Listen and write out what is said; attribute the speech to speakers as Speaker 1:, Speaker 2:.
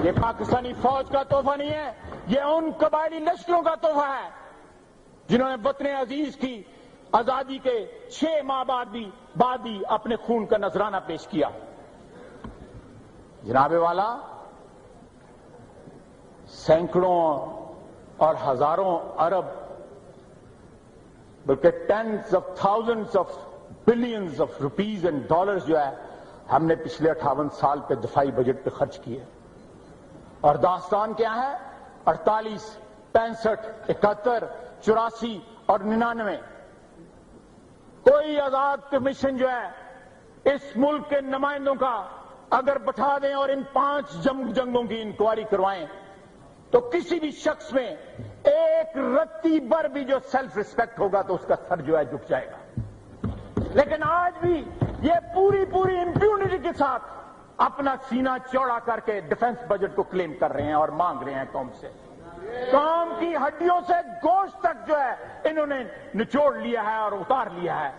Speaker 1: یہ پاکستانی فوج کا تحفہ نہیں ہے، یہ ان قبائلی لشکروں کا تحفہ ہے جنہوں نے وطن عزیز کی آزادی کے 6 ماہ بعد بھی اپنے خون کا نذرانہ پیش کیا۔ جناب والا، سینکڑوں اور ہزاروں ارب بلکہ tens of thousands of billions of rupees and dollars جو ہے ہم نے پچھلے 58 سال کے دفاعی بجٹ پہ خرچ کیے، اور داستان کیا ہے؟ 48، 65، 71، 84 اور 99۔ کوئی آزاد کمیشن جو ہے اس ملک کے نمائندوں کا اگر بٹھا دیں اور ان 5 جنگوں کی انکوائری کروائیں تو کسی بھی شخص میں ایک رتی بھر بھی جو سیلف ریسپیکٹ ہوگا تو اس کا سر جو ہے جھک جائے گا۔ لیکن آج بھی یہ پوری امپیونٹی کے ساتھ اپنا سینہ چوڑا کر کے ڈیفنس بجٹ کو کلیم کر رہے ہیں اور مانگ رہے ہیں قوم سے۔ قوم کی ہڈیوں سے گوشت تک جو ہے انہوں نے نچوڑ لیا ہے اور اتار لیا ہے۔